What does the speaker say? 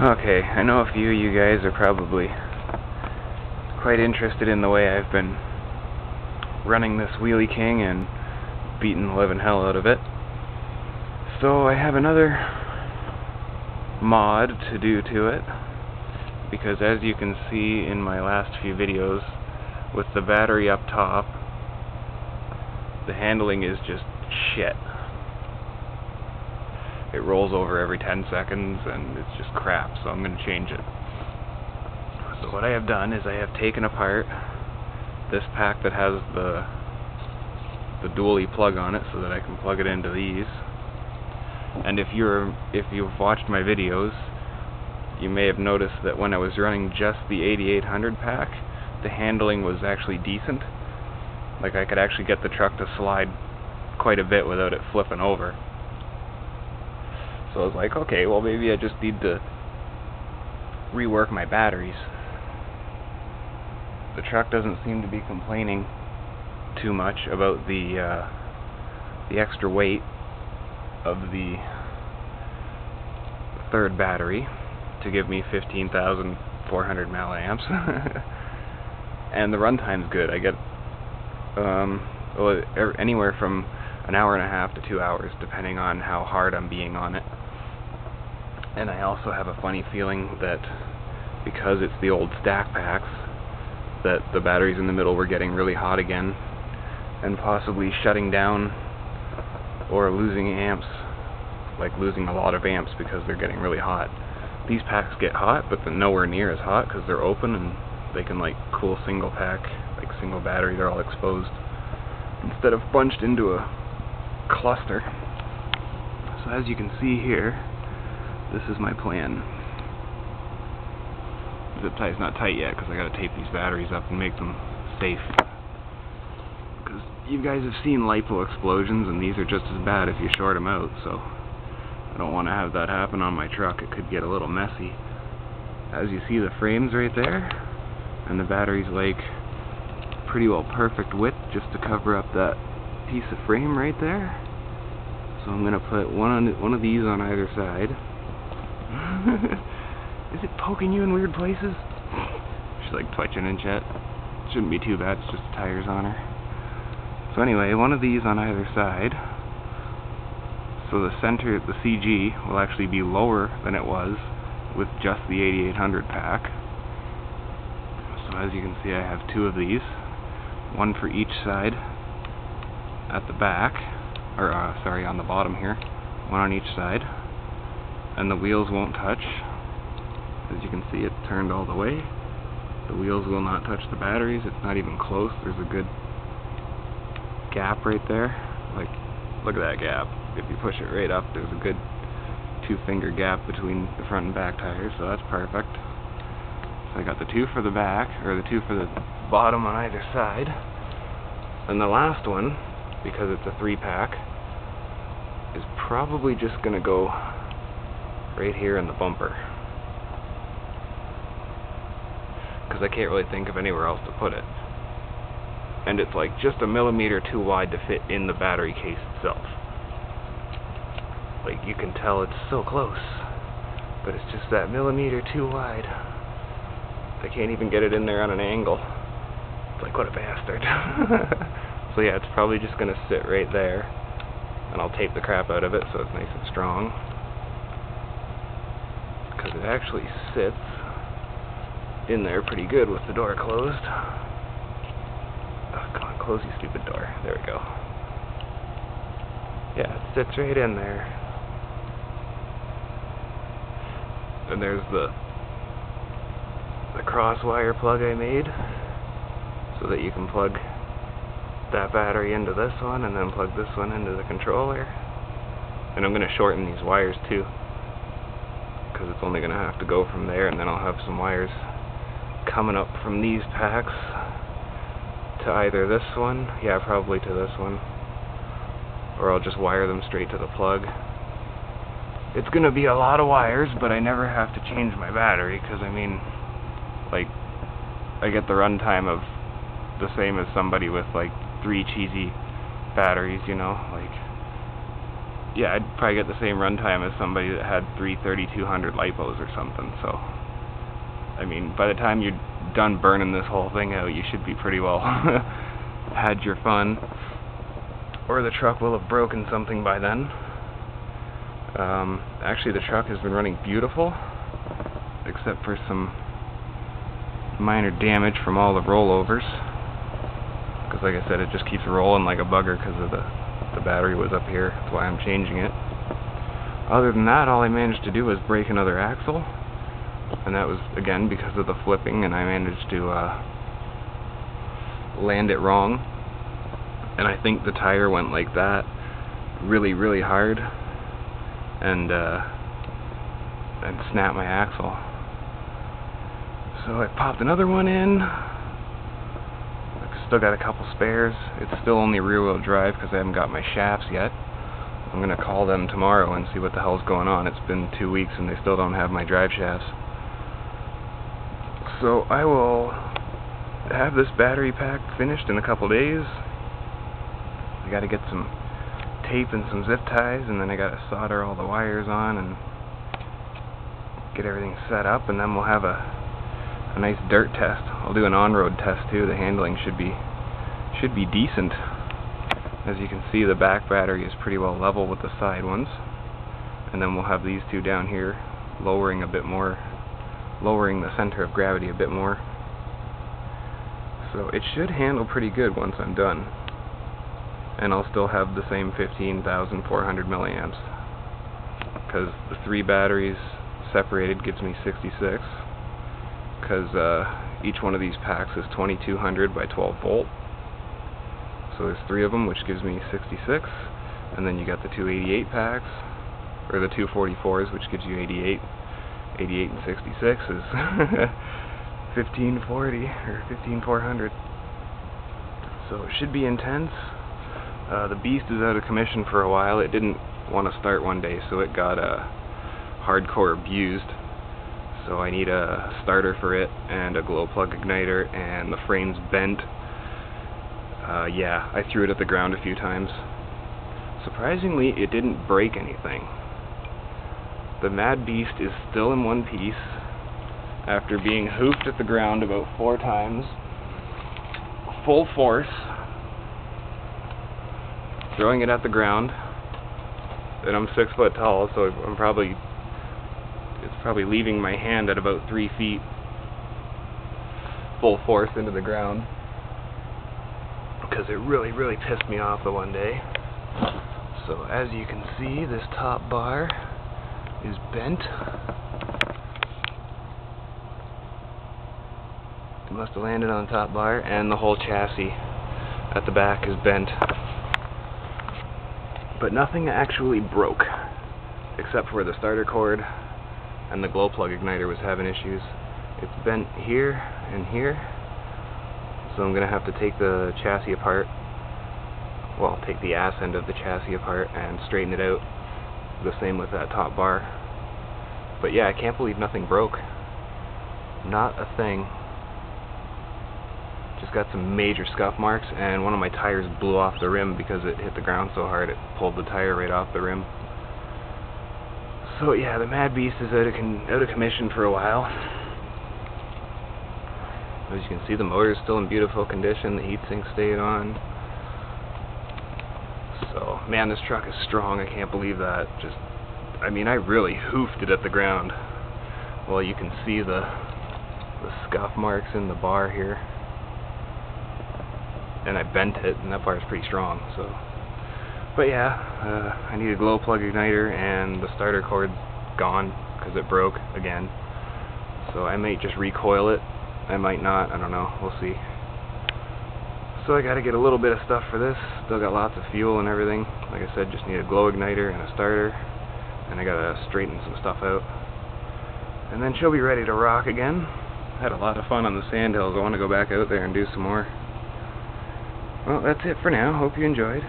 Okay, I know a few of you guys are probably quite interested in the way I've been running this Wheelie King and beating the living hell out of it. So I have another mod to do to it, because as you can see in my last few videos, with the battery up top, the handling is just shit. It rolls over every 10 seconds and it's just crap, so I'm going to change it. So what I have done is I have taken apart this pack that has the dually plug on it so that I can plug it into these. And if you've watched my videos, you may have noticed that when I was running just the 8800 pack, the handling was actually decent. Like, I could actually get the truck to slide quite a bit without it flipping over. So I was like, okay, well maybe I just need to rework my batteries. The truck doesn't seem to be complaining too much about the extra weight of the third battery to give me 15,400 milliamps. And the runtime's good. I get anywhere from an hour and a half to 2 hours, depending on how hard I'm being on it. And I also have a funny feeling that because it's the old stack packs, that the batteries in the middle were getting really hot again and possibly shutting down or losing amps, like losing a lot of amps because they're getting really hot. These packs get hot, but they're nowhere near as hot because they're open and they can like cool single pack, like single battery, they're all exposed instead of bunched into a cluster. So as you can see here, this is my plan. Zip tie's not tight yet because I gotta tape these batteries up and make them safe. Because you guys have seen lipo explosions, and these are just as bad if you short them out, so I don't want to have that happen on my truck. It could get a little messy. As you see, the frame's right there, and the battery's like pretty well perfect width just to cover up that piece of frame right there. So I'm gonna put one of these on either side. Is it poking you in weird places? She's like twitching and shit. Shouldn't be too bad, it's just the tires on her. So anyway, one of these on either side. So the center, the CG, will actually be lower than it was with just the 8800 pack. So as you can see, I have two of these. One for each side at the back, or sorry, on the bottom here. One on each side. And the wheels won't touch. As you can see, it's turned all the way. The wheels will not touch the batteries. It's not even close. There's a good gap right there. Like, look at that gap. If you push it right up, there's a good 2-finger gap between the front and back tires, so that's perfect. So I got the two for the back, or the two for the bottom on either side. And the last one, because it's a 3-pack, is probably just going to go right here in the bumper. Because I can't really think of anywhere else to put it. And it's like just a millimeter too wide to fit in the battery case itself. Like, you can tell it's so close, but it's just that millimeter too wide. I can't even get it in there on an angle. It's like, what a bastard. So yeah, it's probably just going to sit right there, and I'll tape the crap out of it so it's nice and strong. Because it actually sits in there pretty good with the door closed. Oh, come on, close you stupid door. There we go. Yeah, it sits right in there. And there's the cross wire plug I made, so that you can plug that battery into this one and then plug this one into the controller. And I'm going to shorten these wires too, because it's only going to have to go from there, and then I'll have some wires coming up from these packs to either this one, yeah, probably to this one, or I'll just wire them straight to the plug. It's going to be a lot of wires, but I never have to change my battery, because I mean, like, I get the runtime of the same as somebody with like 3 cheesy batteries, you know, like yeah, I'd probably get the same runtime as somebody that had 3200 lipos or something. So, I mean, by the time you're done burning this whole thing out, you should be pretty well had your fun, or the truck will have broken something by then. Actually, the truck has been running beautiful, except for some minor damage from all the rollovers, because like I said, it just keeps rolling like a bugger because of the battery was up here. That's why I'm changing it. Other than that, all I managed to do was break another axle, and that was again because of the flipping, and I managed to land it wrong, and I think the tire went like that really, really hard, and snapped my axle. So I popped another one in. I've still got a couple spares. It's still only rear-wheel drive because I haven't got my shafts yet. I'm going to call them tomorrow and see what the hell's going on. It's been 2 weeks and they still don't have my drive shafts. So I will have this battery pack finished in a couple days. I got to get some tape and some zip ties, and then I got to solder all the wires on and get everything set up, and then we'll have a nice dirt test. I'll do an on-road test too. The handling should be decent. As you can see, the back battery is pretty well level with the side ones, and then we'll have these two down here lowering a bit more, lowering the center of gravity a bit more. So it should handle pretty good once I'm done, and I'll still have the same 15,400 milliamps, because the 3 batteries separated gives me 66, because each one of these packs is 2200 by 12 volt. So there's 3 of them, which gives me 66, and then you got the 288 packs, or the 244s, which gives you 88. 88 and 66 is 1540 or 15400. So it should be intense. The beast is out of commission for a while. It didn't want to start one day, so it got hardcore abused. So I need a starter for it and a glow plug igniter, and the frame's bent. Yeah, I threw it at the ground a few times. Surprisingly, it didn't break anything. The Mad Beast is still in one piece after being hoofed at the ground about 4 times, full force, throwing it at the ground. And I'm 6 foot tall, so it's probably leaving my hand at about 3 feet, full force into the ground, because it really, really pissed me off the one day. So as you can see, this top bar is bent. It must have landed on the top bar, and the whole chassis at the back is bent. But nothing actually broke, except for the starter cord and the glow plug igniter was having issues. It's bent here and here, so I'm going to have to take the chassis apart, well, take the ass end of the chassis apart and straighten it out. The same with that top bar. But yeah, I can't believe nothing broke. Not a thing. Just got some major scuff marks, and one of my tires blew off the rim because it hit the ground so hard it pulled the tire right off the rim. So yeah, the Mad Beast is out of commission for a while. As you can see, the motor is still in beautiful condition. The heatsink stayed on. So, man, this truck is strong. I can't believe that. I mean, I really hoofed it at the ground. Well, you can see the scuff marks in the bar here. And I bent it, and that bar is pretty strong. So, but yeah, I need a glow plug igniter, and the starter cord's gone because it broke again. So I might just recoil it. I might not. I don't know. We'll see. So I got to get a little bit of stuff for this. Still got lots of fuel and everything. Like I said, just need a glow igniter and a starter, and I got to straighten some stuff out. And then she'll be ready to rock again. Had a lot of fun on the sand hills. I want to go back out there and do some more. Well, that's it for now. Hope you enjoyed.